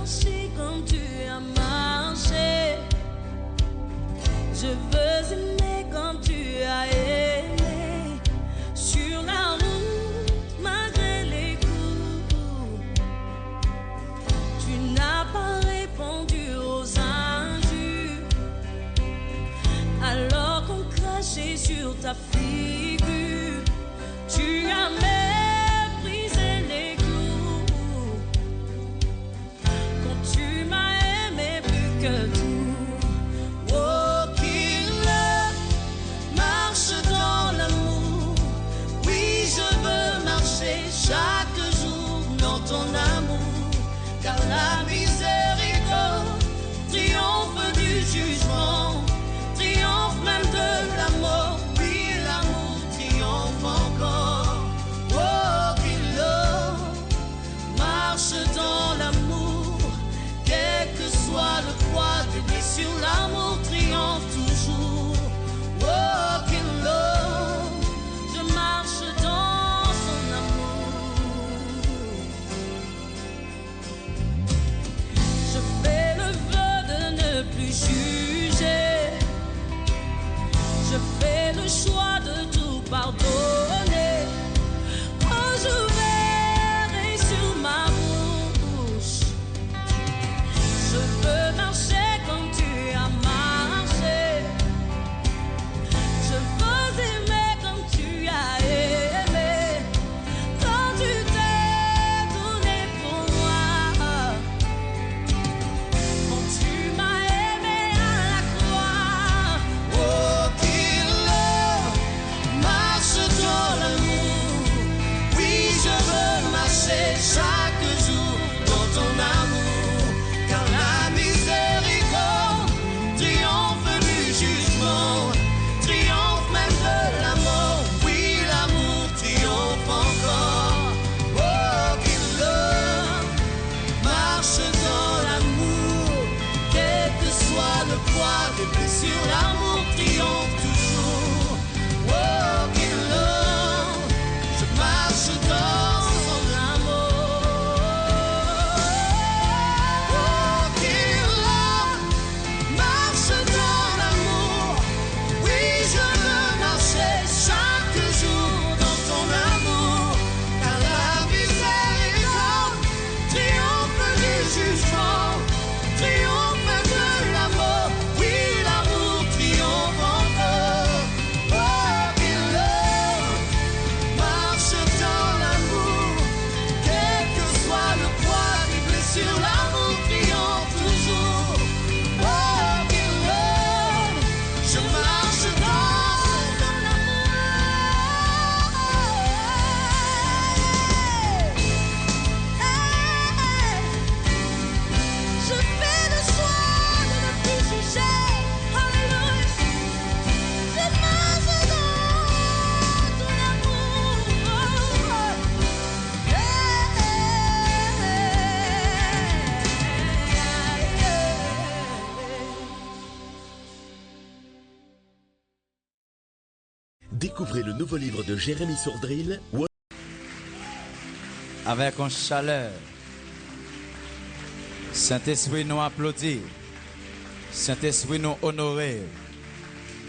marcher comme tu as marché. Je veux aimer comme tu as aimé. Sur la route, malgré les coups, tu n'as pas répondu aux injures. Alors qu'on crachait sur ta figure, tu as méprisé les clous. Quand tu m'as aimé plus que tout. Chaque jour dans ton amour, car la miséricorde triomphe du jugement, triomphe même de la mort. Oui, l'amour triomphe encore. Oh, qu'il marche dans l'amour, quel que soit le poids des blessures, l'amour triomphe toujours. Oh, qu'il je marche dans juger. Je fais le choix de tout pardonner. Oh, je verrai sur ma bouche. Je veux marcher comme tu as marché. Je veux aimer comme tu as aimé. Quand tu t'es donné pour moi, quand tu m'as chaque jour dans ton amour, car la miséricorde triomphe du jugement, triomphe même de la mort. Oui, l'amour triomphe encore. Oh, qu'il marche dans l'amour, quel que soit le poids des blessures, l'amour triomphe toujours. Oh, qu'il je marche dans Découvrez le nouveau livre de Jérémy Sourdril. Avec une chaleur. Saint-Esprit nous applaudit. Saint-Esprit nous honorer.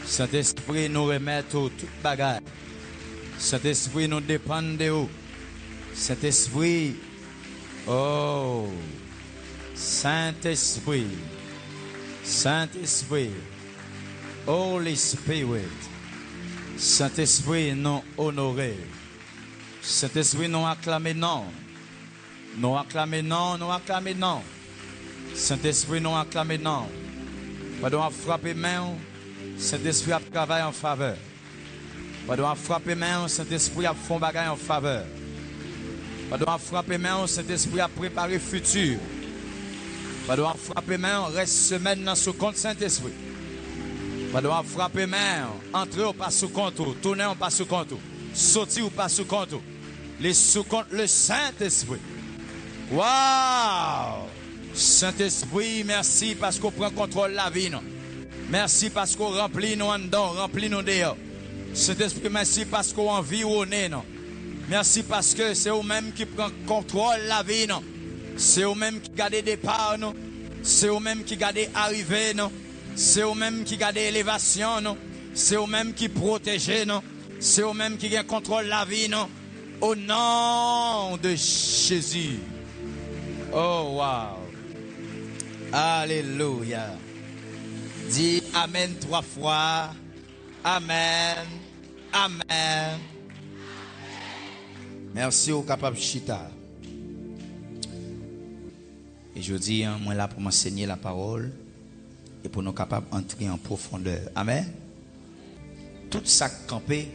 Saint-Esprit nous remettre toute bagarre. Saint-Esprit nous dépend de vous. Saint-Esprit, oh, Saint-Esprit, Saint-Esprit, Holy Spirit. Saint-Esprit nous honorer. Saint-Esprit nous acclamer non. Nous acclamer non, nous acclamer non. Saint-Esprit nous acclamer non. Pendant frapper main, Saint-Esprit a travaillé en faveur. Pendant frapper main, Saint-Esprit a fait bagaille en faveur. Pendant frapper main, Saint-Esprit a préparé le futur. Pendant frapper main, reste semaine dans ce compte Saint-Esprit. Pendant frapper main, entrer ou pas sous compte, tourner ou pas sous compte, sortir ou pas sous compte. Les sous compte le Saint-Esprit. Waouh! Saint-Esprit, merci parce qu'on prend contrôle de la vie. Non? Merci parce qu'on remplit nous en dedans, remplit nous dehors. Saint-Esprit, merci parce qu'on environne. Non? Merci parce que c'est vous-même qui prend contrôle de la vie. Non? C'est eux-mêmes qui gardent départ, non? C'est eux-mêmes qui gardent arrivée, non? C'est eux-mêmes qui gardent élévation, non? C'est eux-mêmes qui protègent, non? C'est eux-mêmes qui contrôlent la vie, non? Au nom de Jésus. Oh, wow. Alléluia. Dis Amen 3 fois. Amen. Amen. Merci au capable Chita. Et je dis, moi là pour m'enseigner la parole et pour nous capables d'entrer en profondeur. Amen. Tout ça campé,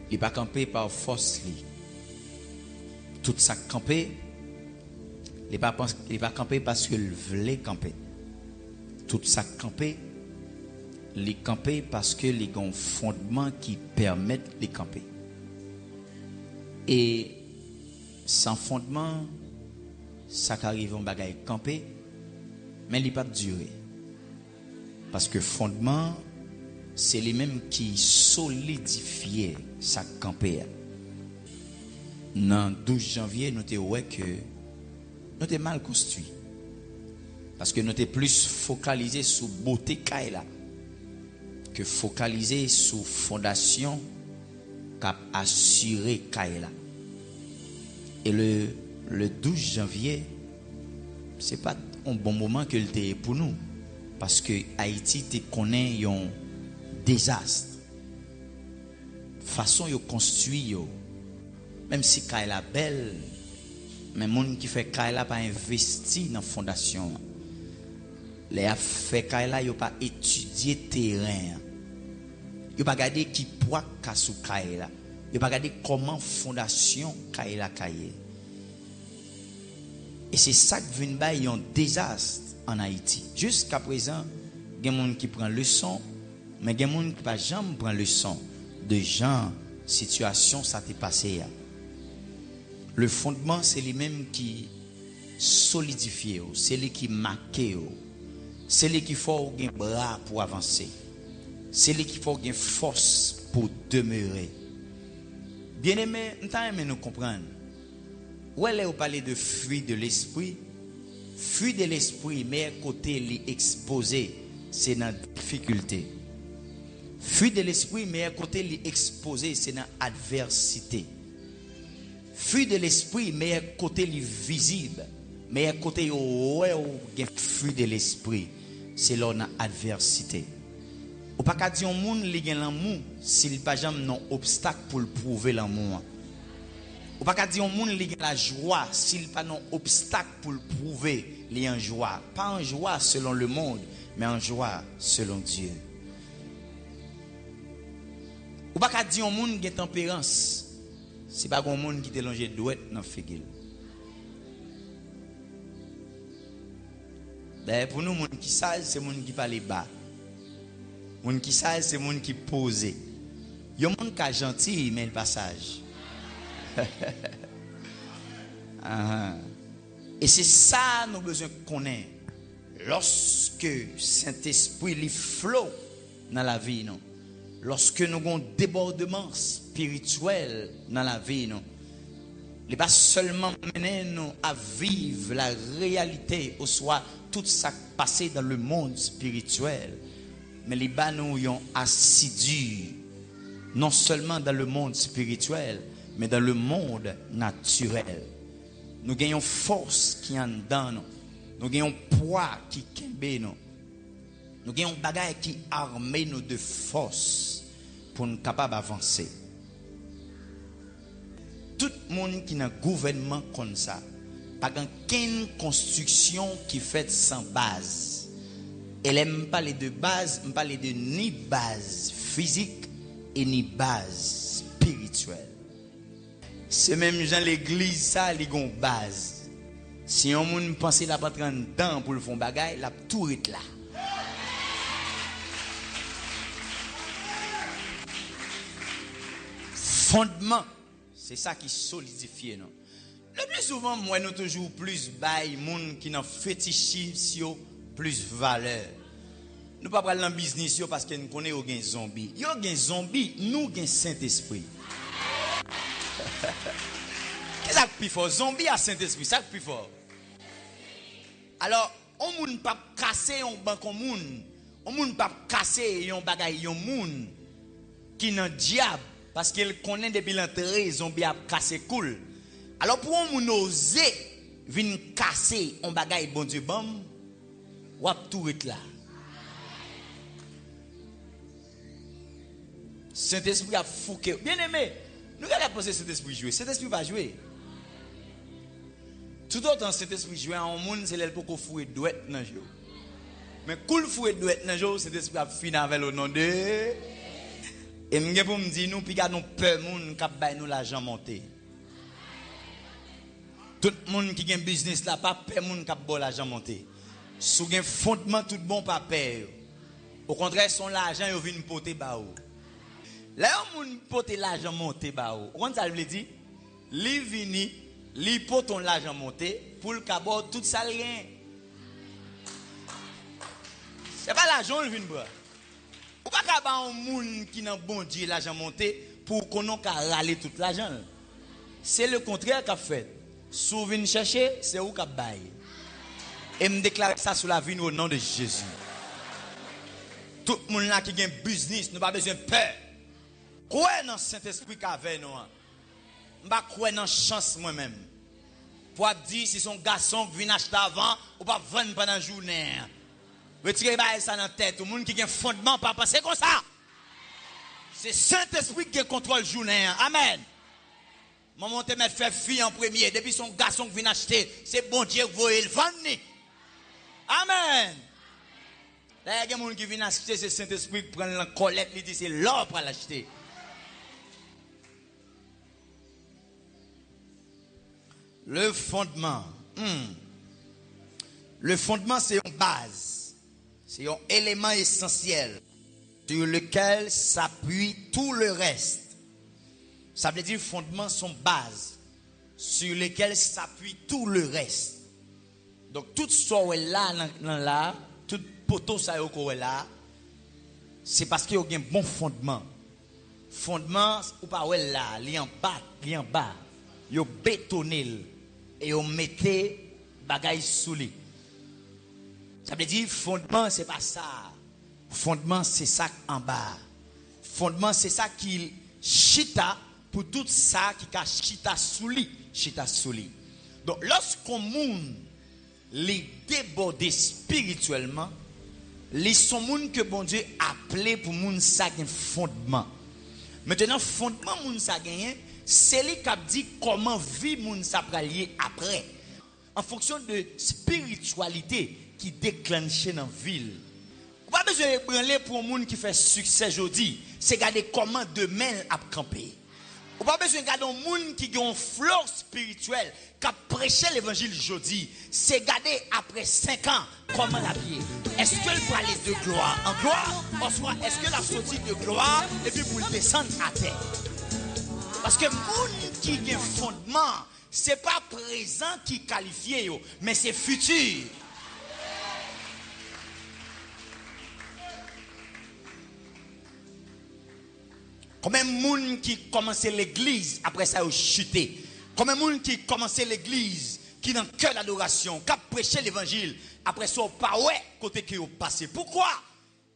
il n'est pas campé par force. Tout ça campé, il n'est pas campé parce qu'il voulait camper. Tout ça campé, il est campé parce que les ont fondements qui permettent de camper. Et sans fondement, ça arrive en bagaille camper, mais il n'est pas duré. Parce que fondement, c'est les mêmes qui solidifient ça camper. Dans 12 janvier, nous avons vu que nous sommes mal construits. Parce que nous sommes plus focalisés sur beauté Kaila que focalisés sur fondation qui a assuré Kaila. Et le 12 janvier, ce n'est pas un bon moment que le pour nous. Parce que Haïti te connaît un désastre. Façon de construire, même si Kaila belle, mais les gens qui fait Kaila pas investi dans la fondation. Les a fait Kaila, ils n'ont pas étudié le terrain. Ils n'ont pas regardé qui poids qu'a sous Kaila. Ils n'ont pas regardé comment fondation Kaila caillé. Et c'est ça qui vient de un désastre en Haïti. Jusqu'à présent, il y a des gens qui prennent leçon, mais il y a des gens qui ne jamais prennent leçon de gens, situation, ça t'est passé. Le fondement, c'est les mêmes qui solidifient, c'est les qui marquent, c'est les qui font un bras pour avancer, c'est les qui font une force pour demeurer. Bien aimé, nous comprendre. Où est-ce qu'on parle de fruit de l'esprit? Fruit de l'esprit, mais côté l'exposé, c'est dans la difficulté. Fruit de l'esprit, mais côté l'exposé, c'est dans l'adversité. Fruit de l'esprit, mais côté visible, mais côté ouais fruit de l'esprit, c'est là dans l'adversité. Ou pas qu'à dire au monde li gen l'amour s'il pas jamais non obstacle pour le prouver l'amour. Ou pas qu'à dire au monde li gen la joie s'il pas non obstacle pour le prouver li en joie, pas en joie selon le monde, mais en joie selon Dieu. Ou pas qu'à dire au monde gen tempérance, c'est pas un monde qui te longe douette dans figil. Ben pour nous monde qui sage, c'est monde qui parle bas. Moun qui sage, c'est moun qui pose. Yon moun qui gentil, mais le passage. Et c'est ça nous besoin connaître. Lorsque Saint-Esprit li flot dans la vie, non. Lorsque nous avons un débordement spirituel dans la vie, non. Il n'est pas seulement mener nous à vivre la réalité, ou soit tout ça passé dans le monde spirituel. Mais les nous ont assidus, non seulement dans le monde spirituel, mais dans le monde naturel. Nous gagnons force qui en dedans nous. Nous gagnons poids qui kembe nous. Nous gagnons bagaille qui arme nous de force pour nous capables d'avancer. Tout le monde qui est dans le gouvernement comme ça, pas qu'une construction qui fait sans base. Elle aime parler de base, me parler de ni base physique et ni base spirituelle. C'est même gens l'église ça, ils ont base. Si on moun pense la pas prendre temps pour le fond bagaille, la tout est là. Fondement, c'est ça qui solidifie non. Le plus souvent moi nous toujours plus bail moun qui n'en fétichisme plus valeur. Nous pas parler dans business parce que nous connaissons aucun zombie. Yo gen zombie, nous gen Saint-Esprit. Qu'est-ce qui plus fort, zombie à Saint-Esprit, ça plus fort. Alors, on moun pas casser un banc on moun pas casser un bagay un moun qui nan diable parce qu'il connaît depuis l'entrée zombie a casser cool. Alors pour on moun oser vinn casser un bagay bon Dieu bam, ou a tout être là. Saint-Esprit a fouqué. Bien aimé, nous allons penser Saint-Esprit jouer. Saint-Esprit va jouer. Tout autant Saint-Esprit jouer en monde, c'est l'aile pour qu'on fouille douette dans jour. Mais cool fouille douette dans jour, Saint-Esprit a fini avec le nom de. Et m'gè pour me dire nous puis nous peur monde qui bail nous l'argent monter. Tout monde qui a un business là pas peur monde qui bon l'argent monter. Sous un fondement tout bon pas peur. Au contraire son l'argent yo vinn porter ba ou. Là on moun porter l'argent monter ba ou. On ça veut dire li vini li pot ton l'argent monter pour le cabot tout ça rien. C'est pas l'argent le vinn bra. Ou pas ka ba un moun qui nan bon Dieu l'argent monter pour qu'on non ka râler tout l'argent. C'est le contraire qu'a fait. Sou vinn chercher, c'est ou ka bail. Et me déclare ça sur la vie au nom de Jésus. Tout le monde là qui a un business, nous pas besoin de peur. Quoi dans Saint-Esprit qu'avait nous? M'pa croire dans chance moi-même. Pour dire si son garçon vient acheter avant ou pas vendre pendant la journée. Retirez ça dans la tête. Tout le monde qui a un fondement pas penser comme ça. C'est Saint-Esprit qui contrôle la journée. Amen. Maman te met faire fille en premier. Depuis son garçon vient acheter, c'est bon Dieu qui va le vendre. Amen. Là, il y a des gens qui viennent acheter, c'est Saint-Esprit qui prend la collecte, il dit c'est l'or pour l'acheter. Le fondement. Le fondement, c'est une base. C'est un élément essentiel sur lequel s'appuie tout le reste. Ça veut dire fondement, son base sur lequel s'appuie tout le reste. Donc, tout ce qui est là, tout poteau ça est là, c'est parce qu'il y a un bon fondement. Fondement, ou pas là, il y en bas, il en bas. Il y a bétonné et il mettez bagaille sous lui. Ça veut dire fondement, c'est pas ça. Fondement, c'est ça en bas. Fondement, c'est ça qui chita pour tout ça qui a chita sous lui. Chita sous lui. Donc, lorsqu'on moun les déborder spirituellement, les sont moun que bon Dieu appelé pour moun ça un fondement. Maintenant fondement moun ça gagné, c'est lui qui a dit comment vivre moun ça lié après. En fonction de spiritualité qui déclenche dans ville. Pas besoin de branler pour moun qui fait succès aujourd'hui, c'est garder comment demain a camper. Ou pas besoin de garder un monde qui a un flot spirituel, qui a prêché l'évangile aujourd'hui. C'est garder après 5 ans comment la vie. Est-ce qu'elle peut aller de gloire en gloire? Ou soit est-ce qu'elle a sorti de gloire et puis pour le descendre à terre? Parce que le monde qui a un fondement, ce n'est pas présent qui qualifie, mais c'est futur. Combien de monde qui commençait l'église, après ça, a chuté. Combien de monde qui commençait l'église, qui dans le cœur d'adoration, qui a prêché l'évangile, après ça, pas ouais, côté qui ont passé. Pourquoi?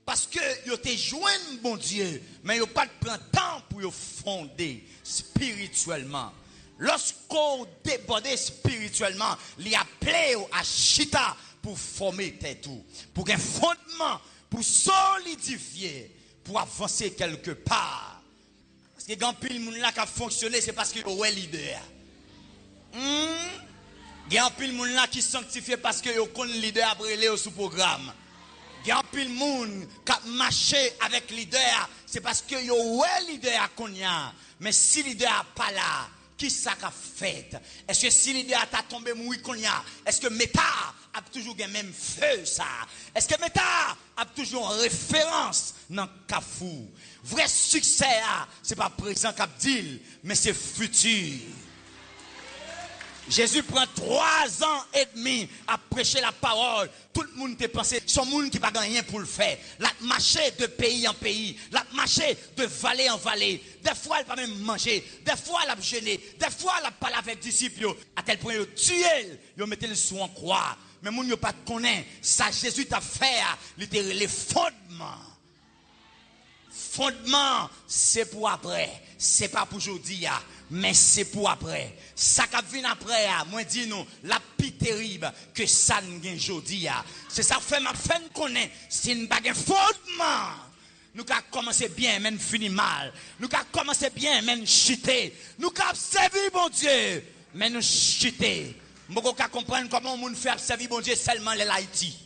Parce que ils ont joint bon Dieu, mais ils n'ont pas pris temps pour les fonder spirituellement. Lorsqu'on débordait spirituellement, ils appelaient à chita pour former tout, pour un fondement, pour solidifier, pour avancer quelque part. Parce que quand pile moun là qui a fonctionné, c'est parce qu'il y a un leader. Il y a un pile moun là qui sanctifié parce qu'il y a un leader après les sous programme. Il y a un pile moun qui a marché avec leader, c'est parce qu'il y a un leader à Konya. Mais si leader n'est pas là, qui ça qu'a fait? Est-ce que si leader t'a tombé mouille Konya, est-ce que Meta a toujours le même feu ça? Est-ce que Meta a toujours une référence dans Kafou? Vrai succès, c'est pas présent cap deal, mais c'est futur. Jésus prend 3 ans et demi à prêcher la parole. Tout le monde te pensé, son monde qui n'a pas rien pour le faire. La marcher de pays en pays, la marcher de vallée en vallée. Des fois, elle va même manger. Des fois, elle a gêné. Des fois, elle a parlé avec les disciples. À tel point, ils tué, ils mettaient le sou en croix. Mais moun yo pas connaît. Ça, Jésus t'a fait, les fondements. Fondement, c'est pour après. C'est pas pour aujourd'hui, mais c'est pour après. Ça qui vient après, moi dis nous, la plus terrible que ça nous gagne aujourd'hui. C'est ça fait ma fin connaît. C'est une bague fondement. Nous avons commencé bien, mais nous finissons mal. Nous avons commencé bien, mais nous chuter. Nous avons servi bon Dieu, mais nous chuter. Nous avons comprendre comment on fait servir bon Dieu seulement les Haïti.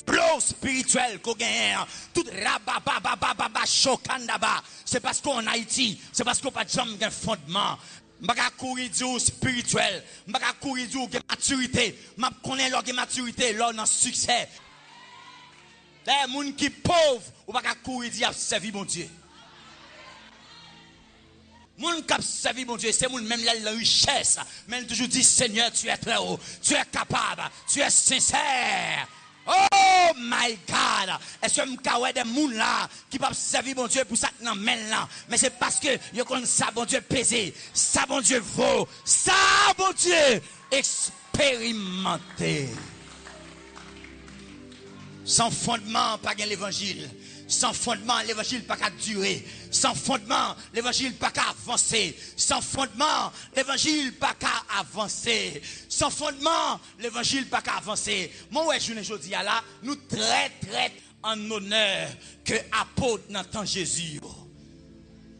Flow spirituel qu'on gagne, tout rabababababa chokandaba, c'est parce qu'on en Haïti, c'est parce qu'on pas de jamais un fondement. M'baka courir du spirituel, m'baka courir du maturité, m'a connaît leur maturité, leur dans succès. Les gens qui pauvres, ou pas courir dire servir mon Dieu. Moun qui servi mon Dieu, c'est moun même la richesse, mais toujours dit Seigneur, tu es très haut, tu es capable, tu es sincère. Oh my God! Est-ce que m'kawè des moun là qui peuvent servir mon Dieu pour ça que nan men là? Mais c'est parce que yo connaissent ça bon Dieu pesé, ça bon Dieu vaut, ça bon Dieu expérimenté. Sans fondement, pas gain l'évangile. Sans fondement, l'évangile pas qu'à durer. Sans fondement, l'évangile pas qu'à avancer. Sans fondement, l'évangile pas qu'à avancer. Sans fondement, l'évangile pas qu'à avancer. Moi, ouais, je ne dis là, nous très en honneur que apôtre dans temps Jésus.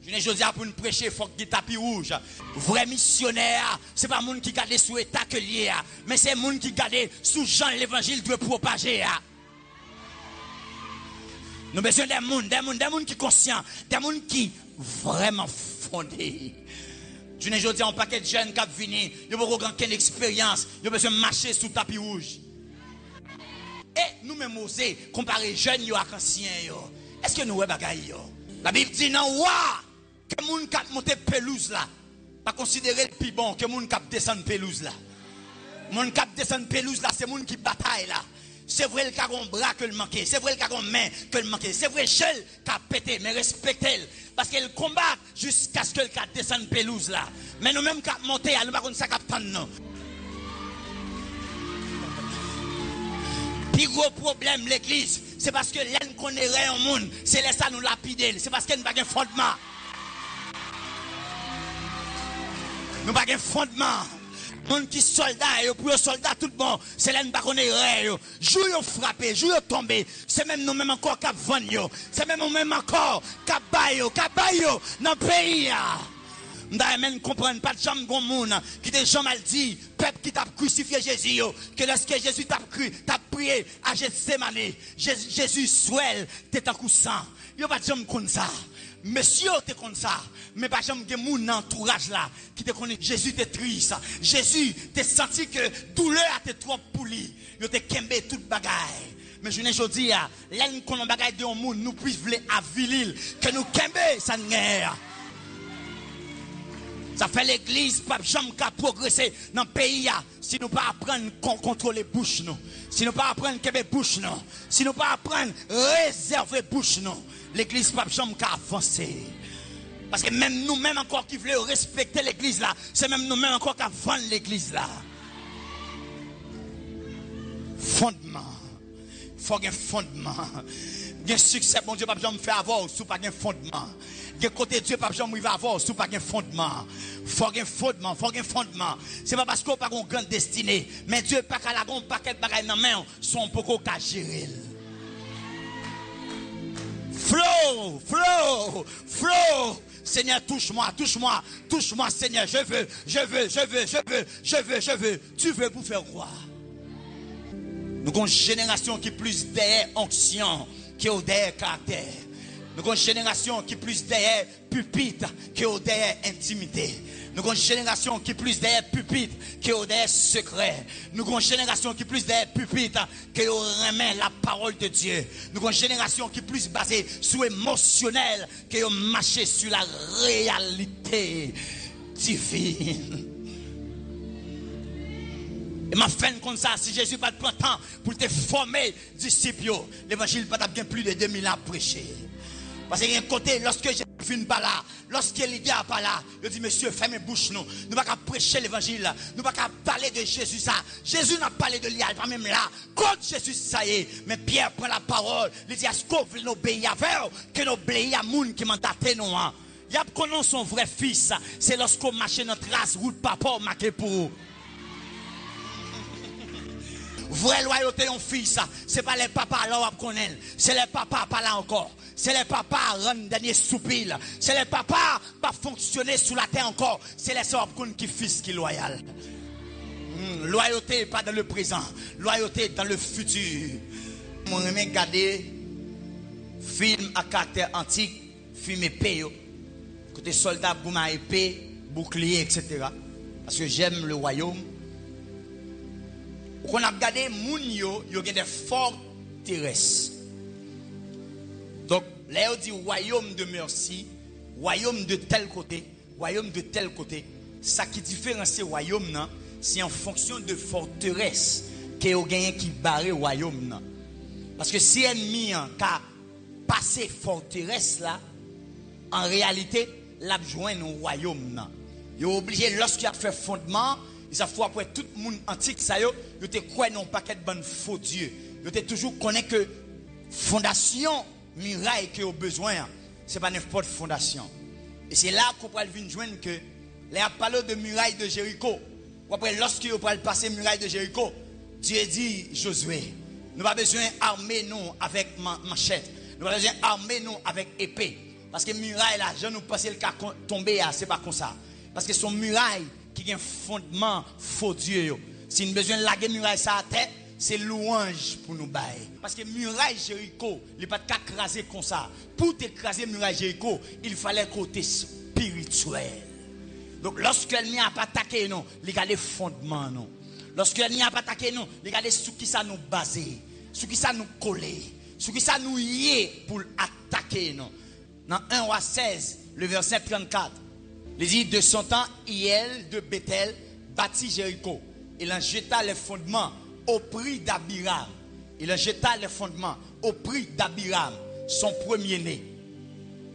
Je ne dis pour nous prêcher, il faut que tapis rouge. Vrai missionnaire, c'est pas monde qui garde sous état que lié, mais c'est monde qui garde sous Jean l'évangile doit propager. Nous avons besoin des gens qui sont conscients, des gens qui vraiment fondés. Je ne dis pas un paquet de jeunes qui viennent, ils n'ont pas aucune expérience, ils ont besoin de marcher sous tapis rouge. Et nous-mêmes, osons comparer jeunes et anciens. Est-ce que nous avons des bagailles? La Bible dit non, que les gens qui montent pelouse là, pas considérer le plus bon que les gens qui descendent pelouse là. Les gens qui descendent pelouse là, c'est les gens qui bataillent là. C'est vrai le cagon bras que le manquait, c'est vrai le cagon main que le manquait, c'est vrai Gel qui a pété, mais respectez-le. Parce qu'elle combat jusqu'à ce que le cas descende pelouse là. Mais nous-mêmes qui monter, nous ne savons pas ça non. Le gros problème l'église, c'est parce que l'un connaît un monde, c'est laisser nous lapider, c'est parce qu'elle n'a pas de fondement. Nous n'avons pas de fondement. Moun qui soldat, pour les soldats tout bon, c'est là nous pas connaître. Jou yo frappé, jou yo tombé, c'est même nous même encore qui vendre, c'est même nous même encore qui bayo dans le pays. M'da même comprendre pas de jambe gon moun qui te jambe mal dit, peuple qui t'a crucifié Jésus, que lorsque Jésus t'a prié à Gethsemane, Jésus souel t'es en coup sang. Yo pas de jambe comme ça. Monsieur te comme ça, mais pas jamais que mon entourage là qui te connaît Jésus te triste. Jésus te senti que douleur a te trop pour lui. Yo te kembe toute bagaille. Mais je ne dis pas, là nous connaissons bagaille de monde nous puisse vouloir avilir que nous kembe ça guerre. Ça fait l'église pas jamais qu'à progresser dans le pays si nous pas apprendre contrôler bouche nous. Si nous pas apprendre kembe bouche nous. Si nous pas apprendre réserver bouche nous. L'église pas jamais qu'à avancer. Parce que même nous-mêmes encore qui voulons respecter l'église là, c'est même nous-mêmes encore qu'à vendre l'église là. Fondement. Il faut un fondement. Il y a un succès, bon Dieu, pas jamais faire avoir sous pas un fondement. Il y a côté Dieu, pas jamais avoir sous pas un fondement. Il faut un fondement, il faut un fondement. C'est pas parce qu'on n'a pas une grande destinée, mais Dieu pas qu'à la grande paquet de bagages dans la main, son beaucoup qu'à gérer. Flow. Seigneur, touche-moi, Seigneur. Je veux. Tu veux pour faire quoi? Nous avons une génération qui est plus derrière onction, qui est derrière caractère. Nous avons une génération qui est plus derrière pupitre, qui est derrière intimité. Nous Nous avons une génération qui est plus derrière pupitre que derrière secret. Nous avons une génération qui est plus derrière pupitre que remet la parole de Dieu. Nous avons une génération qui est plus basée sur émotionnel que marcher sur la réalité divine. Et ma fin comme ça, si Jésus va te prendre temps pour te former disciples, l'évangile va t'avoir plus de 2000 ans à prêcher. Parce qu'il y a un côté, lorsque Jésus finit par là, lorsque Lydia n'est pas là, il dit, monsieur, fermez bouche nous. Nous ne pouvons pas prêcher l'évangile, nous ne pouvons pas parler de Jésus ça. Jésus n'a pas parlé de lui, pas même là. Quand Jésus, ça y est, mais Pierre prend la parole, il dit, est-ce qu'on veut nous obéir avec, que nous obéir à moun qui m'entendent nous. Il y a qu'on a son vrai fils, c'est lorsqu'on marche notre race, route papa, marqué pour. Vraie loyauté en fils, c'est pas les papas là qu'on est, c'est les papas pas là encore. C'est les papas rendre dernier soupil. C'est les papas pas fonctionner sous la terre encore. C'est les sœurs qui fils qui loyal. Loyauté pas dans le présent, loyauté dans le futur. Moi j'aime regarder film à caractère antique, film épée, côté soldat gouma épée, bouclier etc. Parce que j'aime le royaume. Quand on a regardé moun yo ont des forteresses. Donc, là, on dit royaume de merci, royaume de tel côté, royaume de tel côté. Ça qui différencie royaume, c'est en fonction de forteresse que vous gagnez qui barre royaume. Parce que si l'ennemi a passé forteresse là, en réalité, il a besoin d'un royaume. Il est obligé, lorsqu'il a fait fondement, il a fait après tout le monde antique, il a quoi non paquet de bon faux dieu. Il a toujours connaît que fondation muraille que au besoin, c'est pas n'importe fondation. Et c'est là qu'on peut venir joindre que les a parlé de muraille de Jéricho. Après lorsqu'il va passer muraille de Jéricho, Dieu dit Josué, nous pas besoin armer nous avec machette. Nous pas besoin armer nous avec épée parce que muraille là, je nous passer le cas tomber c'est pas comme ça. Parce que son muraille qui a un fondement faux Dieu. Si nous besoin de laguer muraille ça à terre, c'est louange pour nous bailler. Parce que muraille Jéricho, il n'est pas écraser comme ça. Pour t'écraser muraille Jéricho, il fallait côté spirituel. Donc lorsque l'ennemi n'a pas attaqué nous, il y a des fondements nous. Lorsque l'ennemi n'a pas attaqué nous, il y a des sous qui ça nous baser, sous qui ça nous coller, sous qui ça nous lier pour attaquer nous. Dans 1 Roi 16, le verset 34, il dit de son temps, Hiel de Bethel bâtit Jéricho. Il en jeta les fondements au prix d'Abiram. Il en jeta les fondements au prix d'Abiram, son premier-né.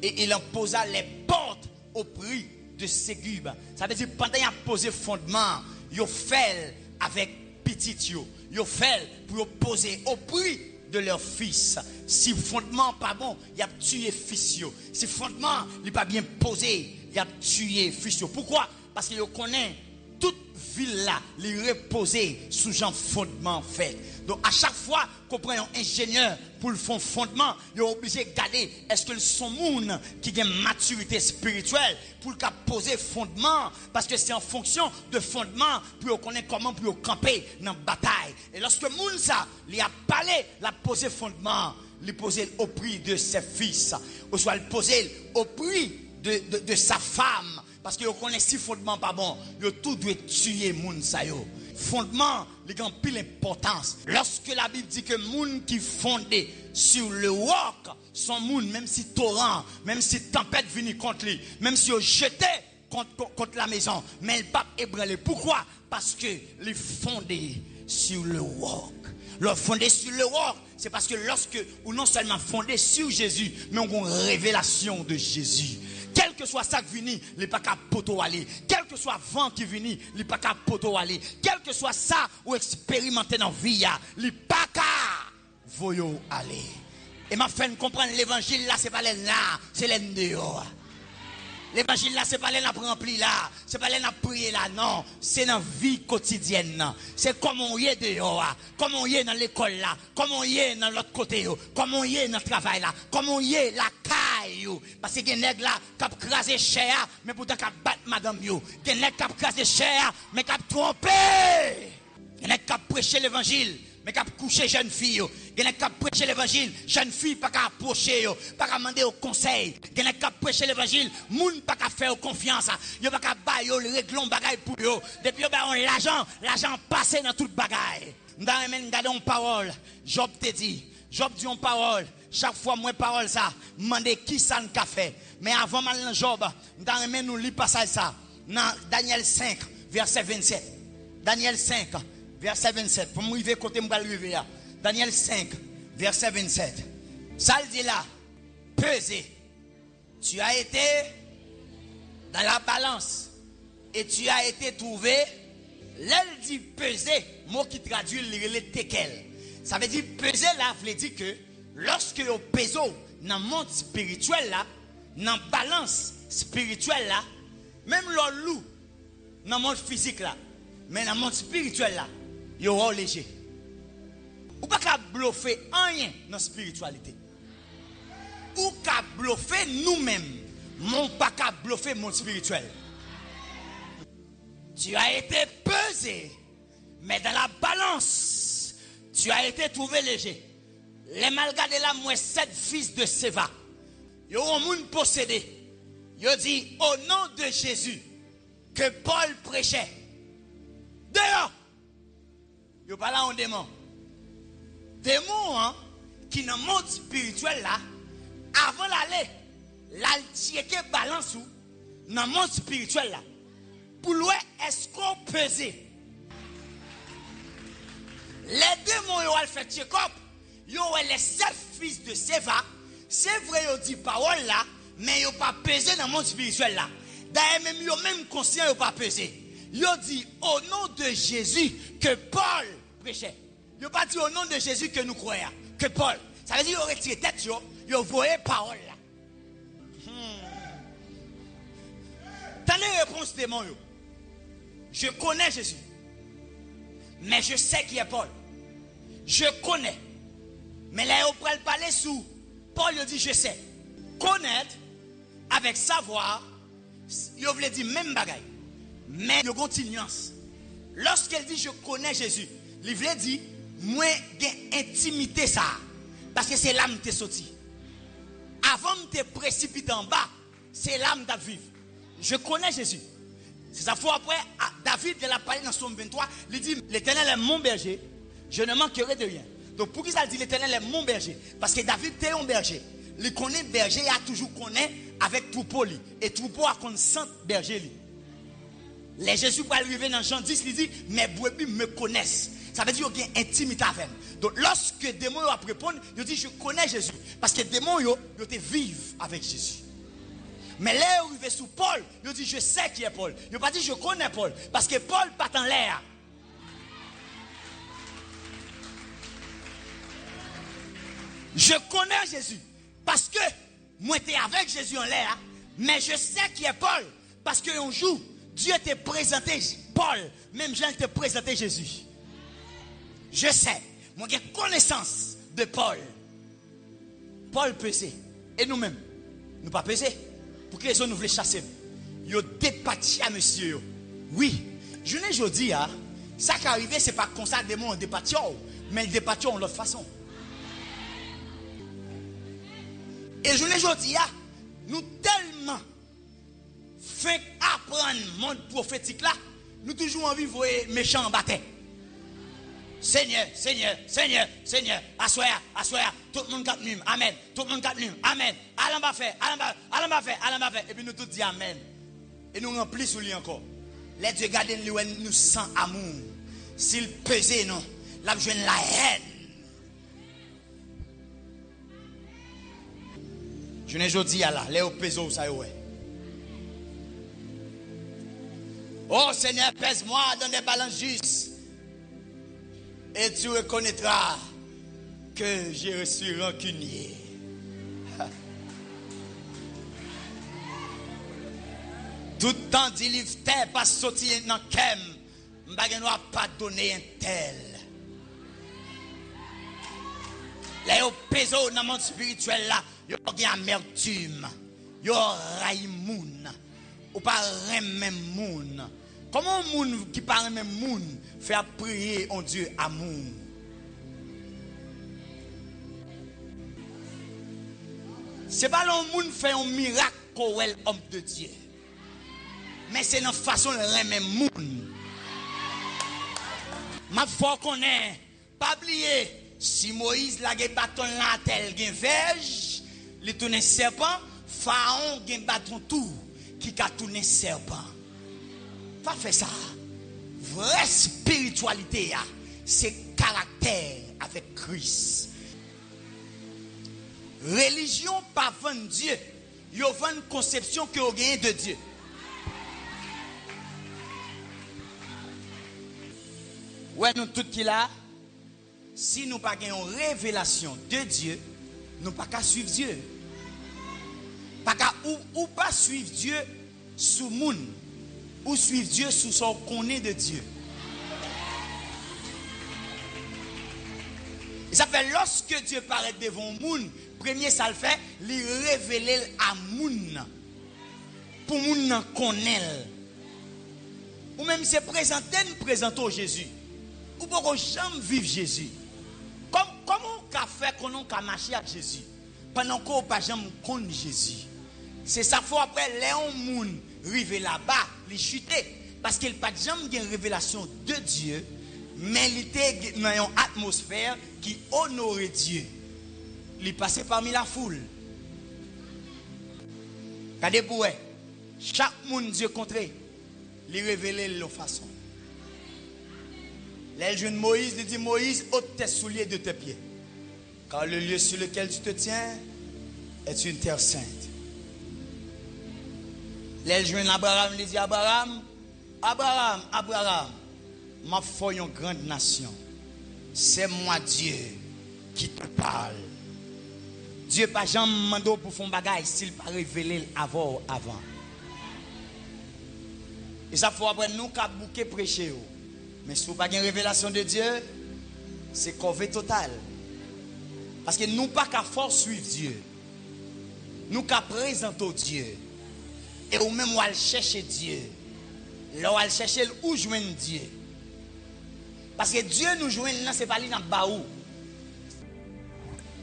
Et il en posa les portes au prix de Ségub. Ça veut dire pendant qu'il a posé fondement, il a fait avec petit yo. Il a fait pour poser au prix de leur fils. Si fondement pas bon, il a tué fils yo. Si fondement n'est pas bien posé, il a tué fils yo. Pourquoi? Parce qu'il connaît toute ville là, les reposer sous un fondement fait. Donc à chaque fois qu'on prend un ingénieur pour le fondement, il est obligé de garder est-ce que son monde qui a une maturité spirituelle pour le poser fondement, parce que c'est en fonction de fondement pour connaître comment pour camper dans la bataille. Et lorsque monde ça, il a parlé, il a posé fondement, il posé au prix de ses fils, ou soit il posé au prix de sa femme. Parce que vous connaissez si fondement pas bon, vous tout doit tuer moun sa yo. Fondement, il a pile importance. Lorsque la Bible dit que moun qui fondé sur le roc, son moun, même si torrent, même si tempête vient contre lui, même si vous jeté contre la maison, mais le pape ébranlé. Pourquoi? Parce que les fondé sur le roc. Le fondé sur le roc, c'est parce que lorsque, ou non seulement fondé sur Jésus, mais on a une révélation de Jésus. Quel que soit ça qui vient, il n'est pas qu'à poto aller. Quel que soit vent qui vient, il n'est pas qu'à poto aller. Quel que soit ça ou expérimenter dans la vie, il n'est pas qu'à voyo aller. Et ma fin de comprendre l'évangile là, c'est pas là, c'est là dehors. L'évangile là, c'est pas là rempli là, c'est pas là prier là, non. C'est dans la vie quotidienne. C'est comme on y est dehors, comme on y est dans l'école là, comme on y est dans l'autre côté, comme on y est dans le travail là, comme on y est la caille. Parce que des nègres là, qui ont crasé cher, mais pourtant qui battent madame yo. Des nègres qui ont crasé cher, mais qui ont trompé. Des nègres qui ont prêché l'évangile. mais qui coucher jeune fille, qui prêcher l'évangile, jeune fille pas qu'à approcher, pas qu'à demander au conseil, qui prêcher l'évangile, moun pas qu'à faire confiance, yo pas qu'à bailler le réglon bagaille pour yo. Depuis on l'argent passé dans toute bagaille. Dans même garder une parole, Job te dit une parole, chaque fois moi parole ça, demander qui ça n'a fait. Mais avant mal dans Job, dans même nous lit passage ça, dans Daniel 5 verset 27. Daniel 5 verset 27. Pour m'arriver côté m'arriver là. Daniel 5 verset 27. Ça le dit là, pesé. Tu as été dans la balance et tu as été trouvé. L'elle dit peser, mot qui traduit le tekel. Ça veut dire peser là, veut dire que lorsque vous pesez dans le monde spirituel là, dans la balance spirituelle là, même le loup, dans le monde physique là, mais dans le monde spirituel là, il y aura léger. Ou pas qu'à bluffer rien dans la spiritualité. Ou qu'à bluffer nous-mêmes, mon pas qu'à bluffer mon spirituel. Tu as été pesé, mais dans la balance, tu as été trouvé léger. Les malgadés là, moi, 7 fils de Séva. Ils ont un monde possédé. Ils dit au nom de Jésus que Paul prêchait. Dehors. Ils pas là en démon. Démon hein, qui dans le monde spirituel là, avant d'aller, l'altiété balance ou dans le monde spirituel là. Pour louer, est-ce qu'on pesait? Les démons, ils ont fait check-up. Ils ont les 7 fils de Séva. C'est vrai, ils ont dit parole là, mais ils n'ont pas pesé dans le monde spirituel là. D'ailleurs, même ils ont même conscient, ils n'ont pas pesé. Ils ont dit au nom de Jésus que Paul prêchait. Ils n'ont pas dit au nom de Jésus que nous croyons. Que Paul. Ça veut dire qu'ils ont retiré tête, ils ont voyé parole là. T'as les réponses démons. Je connais Jésus. Mais je sais qui est Paul. Je connais. Mais là, on peut parler sous. Paul il dit je sais. Connaître avec savoir, il veut dire même bagaille. Mais il y a une nuance. Lorsqu'elle dit je connais Jésus, il veut dire moi j'ai intimité ça. Parce que c'est l'âme qui est sorti. Avant de te précipiter en bas, c'est l'âme qui vivre. Je connais Jésus. C'est ça fois après, David il a parlé dans Psaume 23, il dit l'Éternel est mon berger, je ne manquerai de rien. Donc pour qui ça dit l'Éternel est mon berger? Parce que David était un berger. Il connaît berger, il a toujours connaît avec troupeau. Et troupeau a qu'on sent berger. Les Jésus pour arriver dans Jean 10, il dit mes brebis me connaissent. Ça veut dire qu'il y a une intimité avec. Donc lorsque les démons a répondu, il dit je connais Jésus. Parce que les démons ils vivent avec Jésus. Mais là, il arrive sous Paul, il dit je sais qui est Paul. Il n'a pas dit je connais Paul. Parce que Paul pas en l'air. Je connais Jésus. Parce que moi, j'étais avec Jésus en l'air. Mais je sais qui est Paul. Parce qu'un jour, Dieu t'a présenté Paul. Même Jean t'a présenté Jésus. Je sais. Moi, j'ai connaissance de Paul. Paul pesé. Et nous-mêmes, nous pas pesé. Pour que les autres nous voulaient chasser. Ils ont départi à monsieur. Oui. Je ne dis pas, ça qui est arrivé, ce n'est pas comme ça, des mots en départi, mais ils départent de l'autre façon. Et je ne dis pas, nous tellement fait apprendre le monde prophétique là, nous toujours envie de voir méchants en bataille. Seigneur, Seigneur, Seigneur, Seigneur, assoya, tout le monde capte amen, tout le monde capte amen, allons va faire, allons va faire, et puis nous tous disons amen. Et nous remplissons lui encore. Les dieux gardent nous sans amour. S'il pesait, non, là, je la haine. Je ne dis pas là, les peso, ça y est. Oh Seigneur, pèse-moi dans des balances justes. Et tu reconnaîtras que je suis rancunier. Tout temps d'ilifté pas sorti dans kem, m'bagay n'a pas donné un tel. Les peso dans le monde spirituel là, yo gen amertume, yo ray moun, ou pas même moun. Comment un moun qui parle même moun fait prier en Dieu amour? C'est pas le monde fait un miracle qu'on est homme de Dieu. Mais c'est une façon de remettre monde. Ma foi qu'on est, pas oublier, si Moïse l'a gen bâton là tel gen verge, il tourne serpent, Pharaon gen bâton tout qui a tourné serpent. Pas faire ça. Vraie spiritualité, c'est caractère avec Christ. Religion pas vendre Dieu, yo vend conception que vous gagnez de Dieu. Ouais, nous tout qui là, si nous pas gagnons révélation de Dieu, nous pas qu'à suivre Dieu. Pas qu'à ou pas suivre Dieu sous moun, ou suivre Dieu sous son connaît de Dieu. Et ça fait lorsque Dieu paraît devant moun, premier ça le fait, lui révéler à moun pour moun connaître. Ou même se présenter, nous présentons Jésus. Ou pourquoi jamais vivre Jésus? Comment on a fait qu'on a marché avec Jésus pendant qu'on n'a pas jamais connu Jésus? C'est ça fois après Léon Moun arrivé là-bas, il chuté parce qu'il n'a pas jamais une révélation de Dieu, mais il était dans une atmosphère qui honorait Dieu. Il passait parmi la foule. Regardez pour chaque monde Dieu contré, il révélait de leur façon. Les jeunes Moïse, il dit Moïse, ôte tes souliers de tes pieds. Car le lieu sur lequel tu te tiens est une terre sainte. Les jeunes Abraham, il dit Abraham, ma foi une grande nation. C'est moi Dieu qui te parle. Dieu pas jamais demandé pour faire un bagage s'il pas révélé avant. Et ça faut après nous qu'à bouquer prêcher. Mais si vous n'avez pas une révélation de Dieu, c'est corvée totale. Parce que nous pas qu'à force suivre Dieu. Nous qu'à présenter Dieu. Et ou même ou à chercher Dieu. Là où à chercher où joindre Dieu. Parce que Dieu nous joint là, c'est pas lui dans le baou.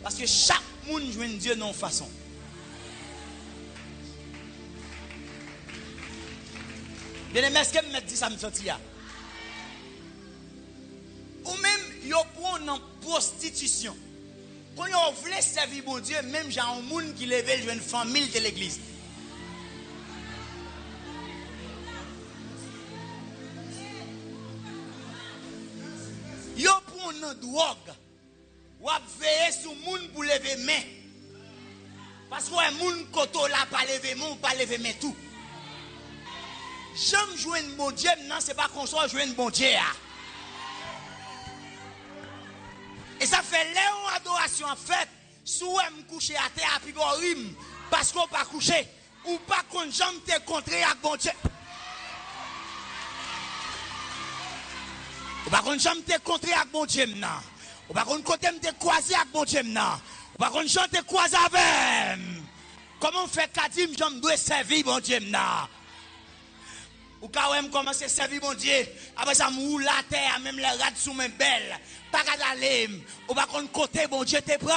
Parce que chaque monde joint Dieu de façon. Bien aimé, est-ce que me dit ça me sorti là? Ou même, yo prend en prostitution. Quand yo voulait servir bon Dieu, même j'ai un monde qui levait une famille de l'église. Yo prend en drogue. Ou a veillé sur monde pour lever main. Parce que un monde koto là pas lever main, pas lever main tout. J'aime jouer un bon Dieu, non, c'est pas qu'on soit jouer un bon Dieu. Et ça fait léon adoration en fait, si vous me coucher à terre, puis vous rime, parce qu'on pas coucher, ou pas qu'on jamais te contrer avec bon Dieu. Ou pas qu'on jamais te contrer avec bon Dieu, non. Ou pas qu'on côté te croiser avec bon Dieu, non. Ou pas qu'on jamais te croiser avec. Comment on fait Kadim, j'aime dois servir bon Dieu, non. Ou quand on commence à servir mon Dieu, après ça, me roule la terre, même les rats sous mes belles. Pas qu'à d'aller, ou pas qu'on côté, bon Dieu te prend.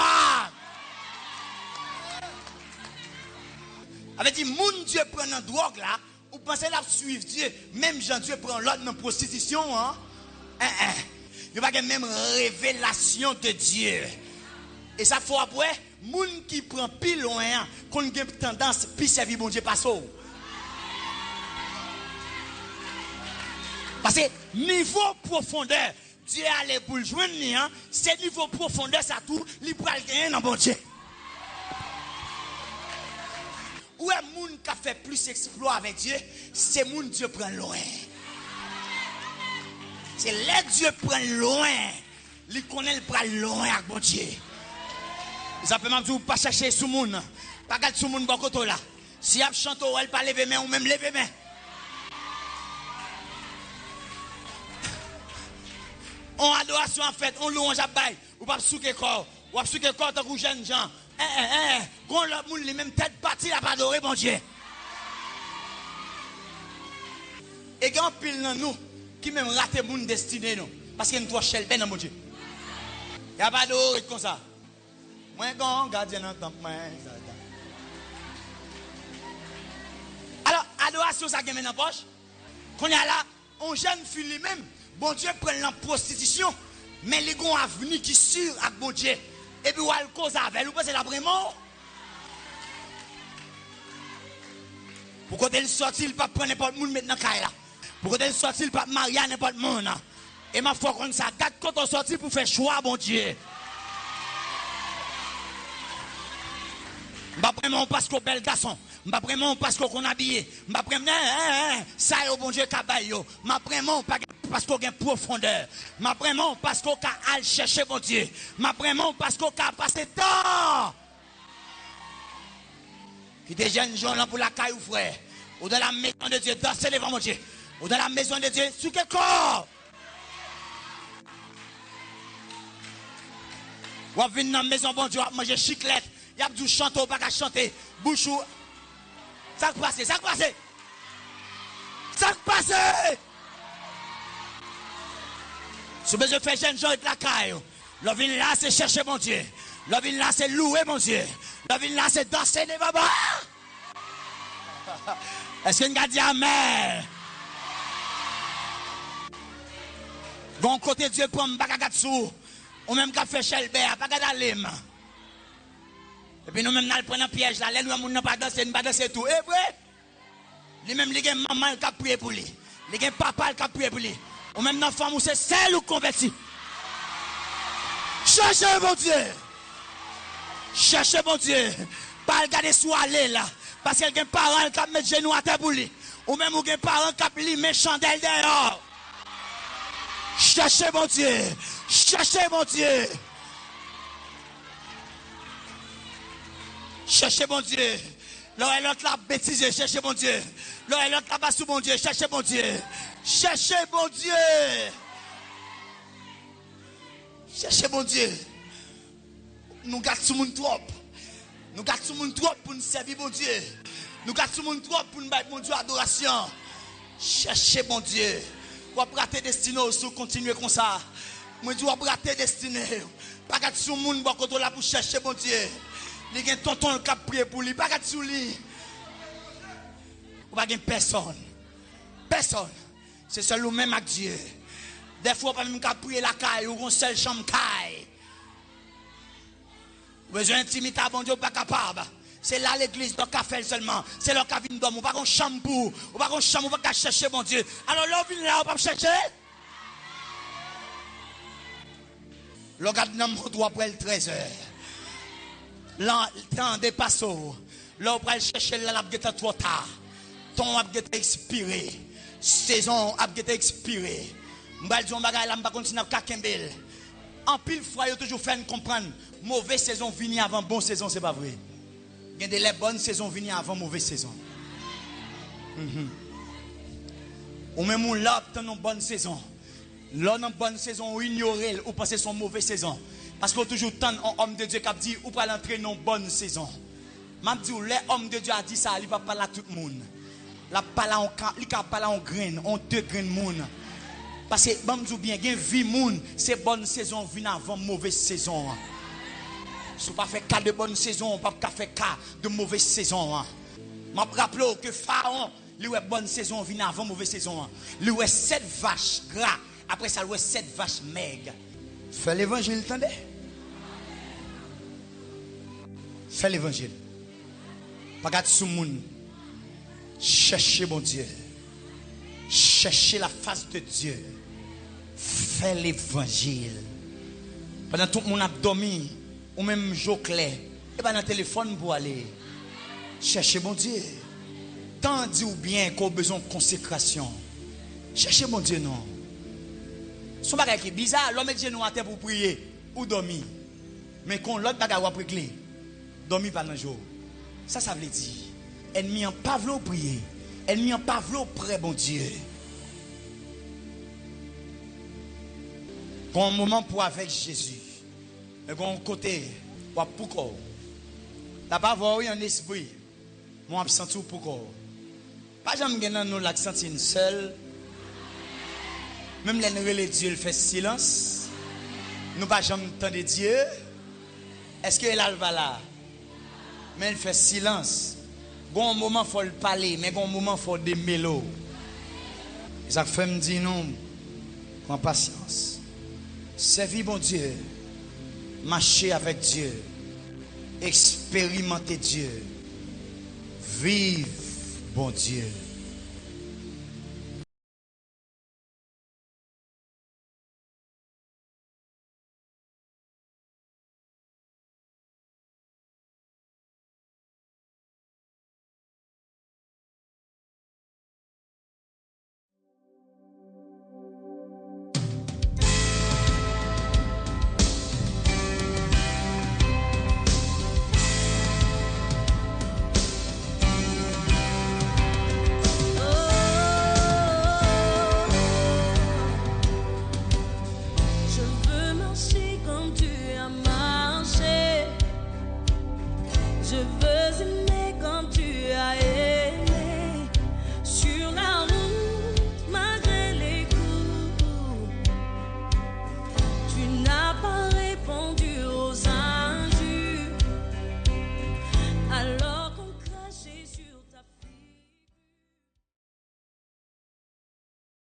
Avec dit, mon Dieu prend un drogue là, ou pensez la suivre Dieu, même Jean Dieu prend l'autre dans la prostitution, hein? Il n'y a pas même révélation de Dieu. Et ça faut après, moun qui prend pile loin, qu'on a tendance, puis servir mon Dieu pas ça. Parce que niveau profondeur, Dieu allait pour le joindre, hein, c'est niveau profondeur, ça tout, il peut le gagner dans bon Dieu. Où est le monde qui a fait plus exploit avec Dieu, c'est le monde Dieu prend loin. C'est là Dieu prend loin, il connaît le prend loin avec bon Dieu. Ça peut même dire, pas chercher sous le monde, pas garder sous le monde, bon côté là. Si vous chantez, elle pas lever main ou même lever main. On adoration en fait, on louange à bail, ou pas souke corps, ou pas souke corps tant que jeune gens. Quand l'autre monde les mêmes tête partie là pas adorer bon Dieu. Et grand pile dans nous qui même raté monde destiné nous parce qu'il nous doit chelben dans mon Dieu. Y a pas d'adorer comme ça. Moi grand gardien en temps moi. adoration ça gagne dans poche. Qu'on y a là, on jeune fille lui-même, bon Dieu prend la prostitution, mais les gon avenir qui sûr avec bon Dieu. Et puis ou al cause avec, vous pensez la vraiment? Pourquoi elle sorti, il pas prendre n'importe monde maintenant là. Pourquoi elle sorti, il pas marier n'importe monde. Et ma foi comme ça, garde quand on sorti pour faire choix bon Dieu. M'pa vraiment parce qu'on bel garçon, m'pa vraiment parce qu'on habillé, m'pa vraiment ça yo bon Dieu kabay yo, m'pa vraiment parce qu'on gain profondeur, m'pa vraiment parce qu'on ka al chercher bon Dieu, m'pa vraiment parce qu'on ka passer temps. Qui des jeunes gens là pour la caille ou frère, ou dans la maison de Dieu, danser devant mon Dieu, ou dans la maison de Dieu, sur quel corps? Ou à venir dans la maison bon Dieu, à manger chiclette. Il y a du chanter ou pas qu'à chanter. Bouchou. Ça qui passe, ça qui passe. Ça qui passe. Si vous faites jeune gens et la caille, le vin là c'est chercher mon Dieu. Le vin là c'est louer mon Dieu. Le vin là c'est danser des babas. Est-ce qu'on a dit amen? Bon côté Dieu prend bagagatsu. Ou même qu'a fait Chelbert, bagadalim. Et puis nous-mêmes, nous prenons un piège là. Nous ne pas danser, nous pas danser tout. Et vrai? Lui-même, il y a maman qui a prié pour lui. Il y a papa qui a prié pour lui. Ou même dans la femme, c'est celle ou converti. Cherchez mon Dieu. Cherchez mon Dieu. Pas regarder sous aller là. Parce qu'il y a des parents qui mettent genoux à terre pour lui. Ou même des parents qui ont mis chandelle dehors. Cherchez mon Dieu. Cherchez mon Dieu. Cherchez mon Dieu. Là, l'autre la bêtise, cherchez mon Dieu. Là, l'autre la basse mon Dieu, cherchez mon Dieu. Cherchez mon Dieu. Cherchez mon Dieu. Nous gardons tout le monde trop. Nous gardons tout le monde trop pour nous servir mon Dieu. Nous gardons tout le monde trop pour nous battre mon Dieu adoration. Cherchez mon Dieu. Vous avez raté destinée aussi, continuez comme ça. Moi, je vais rater destinée. Pas gardez tout le monde pour chercher mon Dieu. Il y a un tonton qui a prié pour lui. Pas de sous lui. Ou pas de personne. Personne. C'est seul nous-mêmes avec Dieu. Des fois, pas même qu'à prier la caille ou une seule chambre caille. Besoin d'intimité à bon Dieu, pas capable. C'est là l'église, donc qu'à faire seulement. C'est là qu'à venir dormir. Ou pas qu'on chambre pour. Ou pas qu'on chambre, ou pas qu'à chercher mon Dieu. Alors là, on vient là, on va chercher. Le gars de notre droit après le 13h. Le temps dépasse. Là, on va chercher là, on va trop tard. Ton va expiré. Saison va expiré. Je vais dire, je vais continuer à faire. En pile fois, il toujours fait comprendre. Mauvaise saison vient avant bonne saison, c'est pas vrai. Il y a des bonnes saisons viennent avant mauvaise saison. Ou même là, dans une bonne saison. Là, dans une bonne saison, on ignore ou penser son mauvaise saison. Parce qu'on toujours tant un homme de Dieu qui a dit, ou pas l'entrer dans une bonne saison. Je dis, l'homme de Dieu a dit ça, il va parler à tout le monde. Il va parler en graines, en 2 graines de monde. Parce que, je dis bien, il y a une vie monde, c'est bonne saison vient avant mauvaise saison. Si vous ne faites pas cas de bonne saison, on ne peut pas faire cas de mauvaise saison. Je me rappelle que Pharaon, lui, bonne saison vient avant mauvaise saison. Lui, 7 vaches gras. Après ça, lui, 7 vaches maigres. Fais l'évangile, attendez. Fais l'évangile. Pas garder sous le monde. Cherchez mon Dieu. Cherchez la face de Dieu. Fais l'évangile. Pendant tout le monde a dormi, ou même jour clair, et bien dans le téléphone pour aller. Cherchez mon Dieu. Tant dit ou bien qu'on a besoin de consécration. Cherchez mon Dieu, non. Son bagage qui est bizarre, l'homme est genou à terre pour prier ou dormir. Mais quand l'autre bagage va prier, dormir pendant le jour. Ça veut dire, ennemi en pas vouloir prier. Ennemi en pas vouloir prier, bon Dieu. Quand un moment pour avec Jésus, et quand un côté, pourquoi? T'as pas voir un esprit, moi absent tout pourquoi? Pas jamais gagner nous l'accent une seule. Même les Dieu il fait silence. Nous pas jamais entendre Dieu. Est-ce que elle va là? Mais il fait silence. Bon moment faut le parler, mais bon moment faut des mélos. Ça fait me dire non, prends patience. Servir bon Dieu, marcher avec Dieu, expérimenter Dieu, vivre bon Dieu.